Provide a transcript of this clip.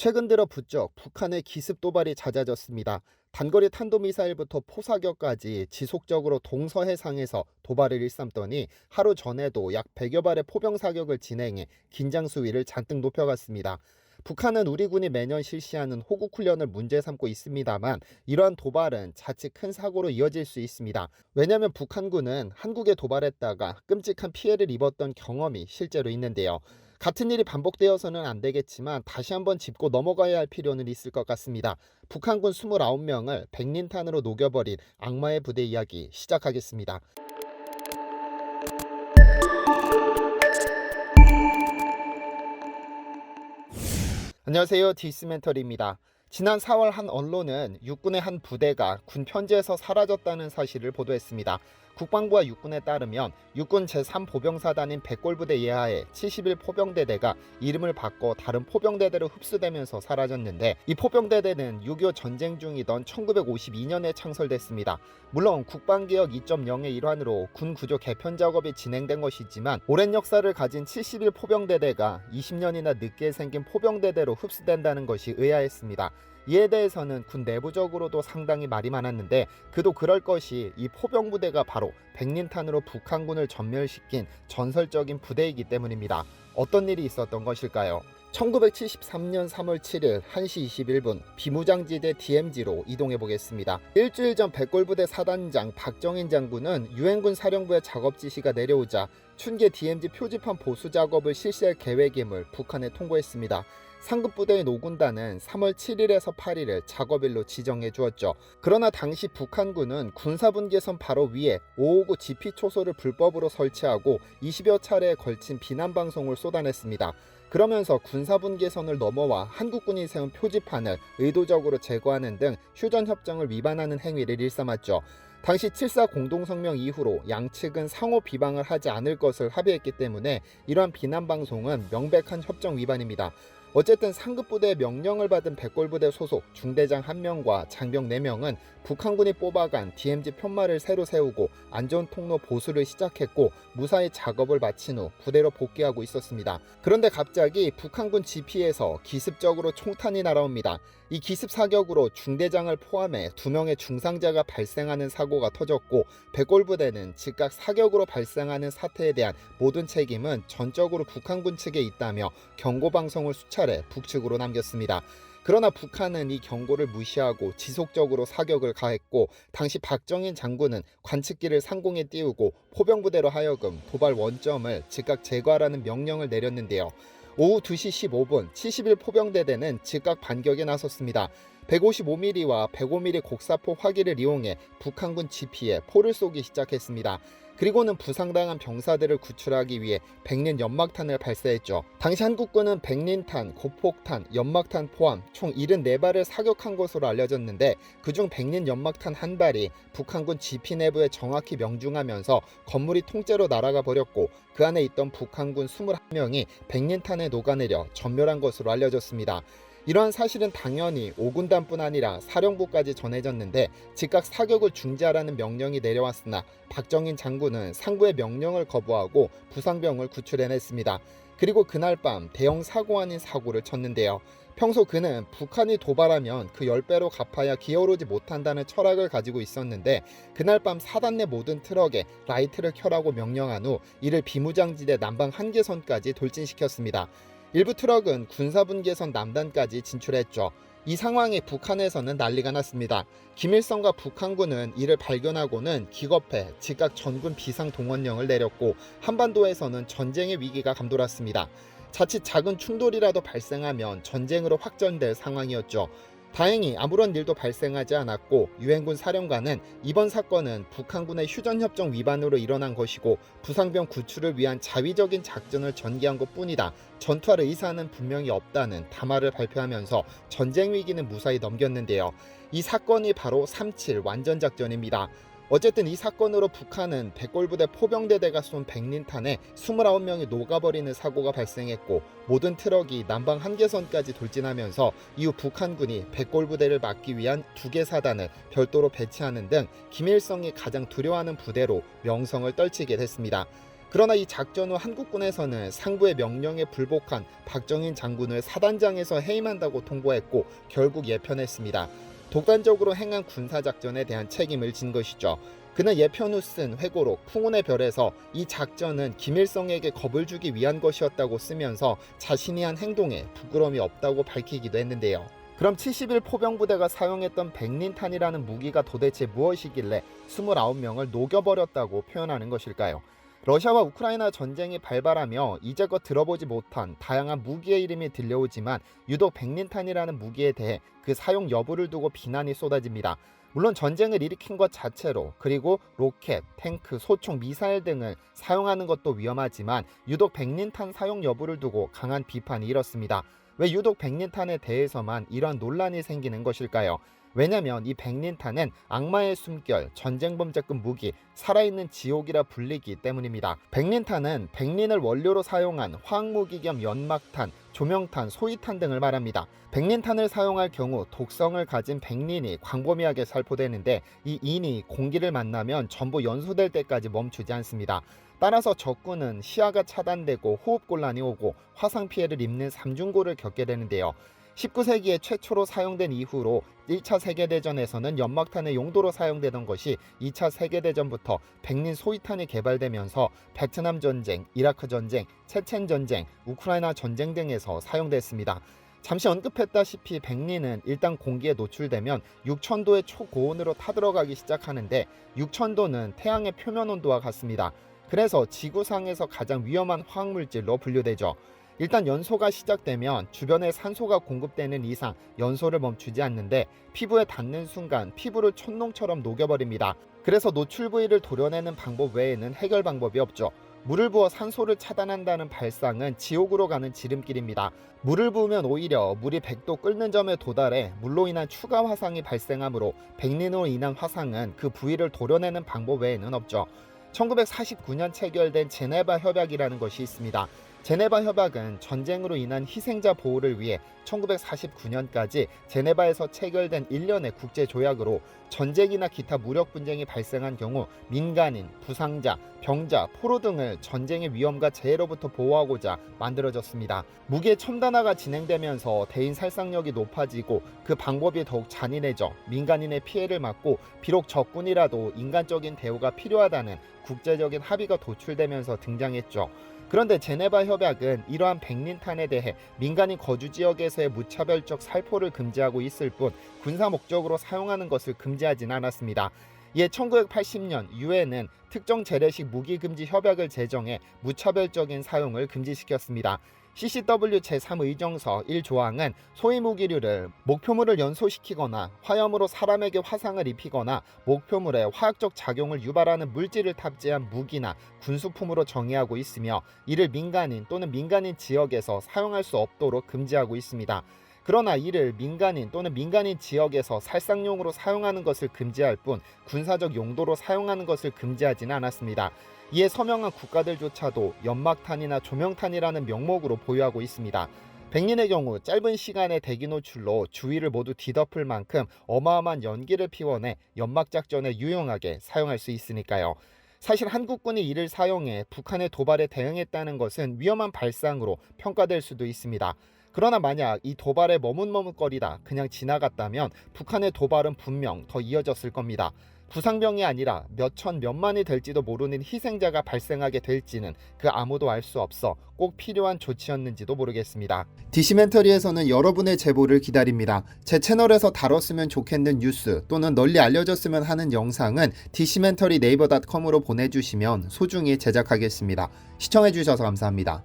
최근 들어 부쩍 북한의 기습 도발이 잦아졌습니다. 단거리 탄도미사일부터 포사격까지 지속적으로 동서해상에서 도발을 일삼더니 하루 전에도 약 100여 발의 포병 사격을 진행해 긴장 수위를 잔뜩 높여갔습니다. 북한은 우리 군이 매년 실시하는 호국 훈련을 문제 삼고 있습니다만 이러한 도발은 자칫 큰 사고로 이어질 수 있습니다. 왜냐하면 북한군은 한국에 도발했다가 끔찍한 피해를 입었던 경험이 실제로 있는데요. 같은 일이 반복되어서는 안 되겠지만 다시 한번 짚고 넘어가야 할 필요는 있을 것 같습니다. 북한군 29명을 백린탄으로 녹여버린 악마의 부대 이야기 시작하겠습니다. 안녕하세요. 디스멘터리입니다. 지난 4월 한 언론은 육군의 한 부대가 군 편지에서 사라졌다는 사실을 보도했습니다. 국방부와 육군에 따르면 육군 제3보병사단인 백골부대 예하의 71포병대대가 이름을 바꿔 다른 포병대대로 흡수되면서 사라졌는데, 이 포병대대는 6.25 전쟁 중이던 1952년에 창설됐습니다. 물론 국방개혁 2.0의 일환으로 군 구조 개편 작업이 진행된 것이지만 오랜 역사를 가진 71포병대대가 20년이나 늦게 생긴 포병대대로 흡수된다는 것이 의아했습니다. 이에 대해서는 군 내부적으로도 상당히 말이 많았는데, 그도 그럴 것이 이 포병부대가 바로 백린탄으로 북한군을 전멸시킨 전설적인 부대이기 때문입니다. 어떤 일이 있었던 것일까요? 1973년 3월 7일 1시 21분 비무장지대 DMZ로 이동해 보겠습니다. 일주일 전 백골부대 사단장 박정인 장군은 유엔군 사령부의 작업 지시가 내려오자 춘계 DMZ 표지판 보수 작업을 실시할 계획임을 북한에 통보했습니다. 상급부대인 5군단은 3월 7일에서 8일을 작업일로 지정해 주었죠. 그러나 당시 북한군은 군사분계선 바로 위에 559 GP초소를 불법으로 설치하고 20여 차례에 걸친 비난방송을 쏟아냈습니다. 그러면서 군사분계선을 넘어와 한국군이 세운 표지판을 의도적으로 제거하는 등 휴전협정을 위반하는 행위를 일삼았죠. 당시 7.4 공동성명 이후로 양측은 상호 비방을 하지 않을 것을 합의했기 때문에 이러한 비난방송은 명백한 협정 위반입니다. 어쨌든 상급부대의 명령을 받은 백골부대 소속 중대장 1명과 장병 4명은 북한군이 뽑아간 DMZ 편말을 새로 세우고 안전통로 보수를 시작했고 무사히 작업을 마친 후 부대로 복귀하고 있었습니다. 그런데 갑자기 북한군 GP에서 기습적으로 총탄이 날아옵니다. 이 기습 사격으로 중대장을 포함해 2명의 중상자가 발생하는 사고가 터졌고, 백골부대는 즉각 사격으로 발생하는 사태에 대한 모든 책임은 전적으로 북한군 측에 있다며 경고방송을 수차례 북측으로 남겼습니다. 그러나 북한은 이 경고를 무시하고 지속적으로 사격을 가했고, 당시 박정인 장군은 관측기를 상공에 띄우고 포병부대로 하여금 도발 원점을 즉각 제거하라는 명령을 내렸는데요. 오후 2시 15분 71포병대대는 즉각 반격에 나섰습니다. 155mm와 105mm 곡사포 화기를 이용해 북한군 GP에 포를 쏘기 시작했습니다. 그리고는 부상당한 병사들을 구출하기 위해 백린 연막탄을 발사했죠. 당시 한국군은 백린탄, 고폭탄, 연막탄 포함 총 74발을 사격한 것으로 알려졌는데, 그중 백린 연막탄 1발이 북한군 GP 내부에 정확히 명중하면서 건물이 통째로 날아가 버렸고, 그 안에 있던 북한군 21명이 백린탄에 녹아내려 전멸한 것으로 알려졌습니다. 이러한 사실은 당연히 5군단뿐 아니라 사령부까지 전해졌는데, 즉각 사격을 중지하라는 명령이 내려왔으나 박정인 장군은 상부의 명령을 거부하고 부상병을 구출해냈습니다. 그리고 그날 밤 대형 사고 아닌 사고를 쳤는데요. 평소 그는 북한이 도발하면 그 10배로 갚아야 기어오르지 못한다는 철학을 가지고 있었는데, 그날 밤 사단 내 모든 트럭에 라이트를 켜라고 명령한 후 이를 비무장지대 남방 한계선까지 돌진시켰습니다. 일부 트럭은 군사분계선 남단까지 진출했죠. 이 상황에 북한에서는 난리가 났습니다. 김일성과 북한군은 이를 발견하고는 기겁해 즉각 전군 비상동원령을 내렸고, 한반도에서는 전쟁의 위기가 감돌았습니다. 자칫 작은 충돌이라도 발생하면 전쟁으로 확전될 상황이었죠. 다행히 아무런 일도 발생하지 않았고, 유엔군 사령관은 이번 사건은 북한군의 휴전협정 위반으로 일어난 것이고 부상병 구출을 위한 자위적인 작전을 전개한 것뿐이다, 전투할 의사는 분명히 없다는 담화를 발표하면서 전쟁 위기는 무사히 넘겼는데요. 이 사건이 바로 3.7 완전작전입니다. 어쨌든 이 사건으로 북한은 백골부대 포병대대가 쏜 백린탄에 29명이 녹아버리는 사고가 발생했고, 모든 트럭이 남방 한계선까지 돌진하면서 이후 북한군이 백골부대를 막기 위한 2개 사단을 별도로 배치하는 등 김일성이 가장 두려워하는 부대로 명성을 떨치게 됐습니다. 그러나 이 작전 후 한국군에서는 상부의 명령에 불복한 박정희 장군을 사단장에서 해임한다고 통보했고 결국 예편했습니다. 독단적으로 행한 군사작전에 대한 책임을 진 것이죠. 그는 예편 후 쓴 회고록 풍운의 별에서 이 작전은 김일성에게 겁을 주기 위한 것이었다고 쓰면서 자신이 한 행동에 부끄러움이 없다고 밝히기도 했는데요. 그럼 70일 포병부대가 사용했던 백린탄이라는 무기가 도대체 무엇이길래 29명을 녹여버렸다고 표현하는 것일까요? 러시아와 우크라이나 전쟁이 발발하며 이제껏 들어보지 못한 다양한 무기의 이름이 들려오지만 유독 백린탄이라는 무기에 대해 그 사용 여부를 두고 비난이 쏟아집니다. 물론 전쟁을 일으킨 것 자체로 그리고 로켓, 탱크, 소총, 미사일 등을 사용하는 것도 위험하지만 유독 백린탄 사용 여부를 두고 강한 비판이 일었습니다. 왜 유독 백린탄에 대해서만 이런 논란이 생기는 것일까요? 왜냐면 이 백린탄은 악마의 숨결, 전쟁범죄급 무기, 살아있는 지옥이라 불리기 때문입니다. 백린탄은 백린을 원료로 사용한 화학무기 겸 연막탄, 조명탄, 소위탄 등을 말합니다. 백린탄을 사용할 경우 독성을 가진 백린이 광범위하게 살포되는데 이 인이 공기를 만나면 전부 연소될 때까지 멈추지 않습니다. 따라서 적군은 시야가 차단되고 호흡곤란이 오고 화상 피해를 입는 삼중고를 겪게 되는데요. 19세기에 최초로 사용된 이후로 1차 세계대전에서는 연막탄의 용도로 사용되던 것이 2차 세계대전부터 백린 소위탄이 개발되면서 베트남 전쟁, 이라크 전쟁, 체첸 전쟁, 우크라이나 전쟁 등에서 사용됐습니다. 잠시 언급했다시피 백린은 일단 공기에 노출되면 6000도의 초고온으로 타들어가기 시작하는데 6000도는 태양의 표면 온도와 같습니다. 그래서 지구상에서 가장 위험한 화학물질로 분류되죠. 일단 연소가 시작되면 주변에 산소가 공급되는 이상 연소를 멈추지 않는데 피부에 닿는 순간 피부를 촛농처럼 녹여버립니다. 그래서 노출 부위를 도려내는 방법 외에는 해결 방법이 없죠. 물을 부어 산소를 차단한다는 발상은 지옥으로 가는 지름길입니다. 물을 부으면 오히려 물이 100도 끓는 점에 도달해 물로 인한 추가 화상이 발생하므로 백린으로 인한 화상은 그 부위를 도려내는 방법 외에는 없죠. 1949년 체결된 제네바 협약이라는 것이 있습니다. 제네바 협약은 전쟁으로 인한 희생자 보호를 위해 1949년까지 제네바에서 체결된 일련의 국제조약으로 전쟁이나 기타 무력 분쟁이 발생한 경우 민간인, 부상자, 병자, 포로 등을 전쟁의 위험과 재해로부터 보호하고자 만들어졌습니다. 무기의 첨단화가 진행되면서 대인 살상력이 높아지고 그 방법이 더욱 잔인해져 민간인의 피해를 막고 비록 적군이라도 인간적인 대우가 필요하다는 국제적인 합의가 도출되면서 등장했죠. 그런데 제네바 협약은 이러한 백린탄에 대해 민간인 거주 지역에서의 무차별적 살포를 금지하고 있을 뿐 군사 목적으로 사용하는 것을 금지하지는 않았습니다. 이에 1980년 유엔은 특정 재래식 무기 금지 협약을 제정해 무차별적인 사용을 금지시켰습니다. CCW 제3의정서 1조항은 소위 무기류를 목표물을 연소시키거나 화염으로 사람에게 화상을 입히거나 목표물에 화학적 작용을 유발하는 물질을 탑재한 무기나 군수품으로 정의하고 있으며 이를 민간인 또는 민간인 지역에서 사용할 수 없도록 금지하고 있습니다. 그러나 이를 민간인 또는 민간인 지역에서 살상용으로 사용하는 것을 금지할 뿐 군사적 용도로 사용하는 것을 금지하지는 않았습니다. 이에 서명한 국가들조차도 연막탄이나 조명탄이라는 명목으로 보유하고 있습니다. 백린의 경우 짧은 시간의 대기 노출로 주위를 모두 뒤덮을 만큼 어마어마한 연기를 피워내 연막작전에 유용하게 사용할 수 있으니까요. 사실 한국군이 이를 사용해 북한의 도발에 대응했다는 것은 위험한 발상으로 평가될 수도 있습니다. 그러나 만약 이 도발에 머뭇머뭇거리다 그냥 지나갔다면 북한의 도발은 분명 더 이어졌을 겁니다. 부상병이 아니라 몇천 몇만이 될지도 모르는 희생자가 발생하게 될지는 그 아무도 알 수 없어 꼭 필요한 조치였는지도 모르겠습니다. 디시멘터리에서는 여러분의 제보를 기다립니다. 제 채널에서 다뤘으면 좋겠는 뉴스 또는 널리 알려졌으면 하는 영상은 디시멘터리 네이버.com으로 보내주시면 소중히 제작하겠습니다. 시청해주셔서 감사합니다.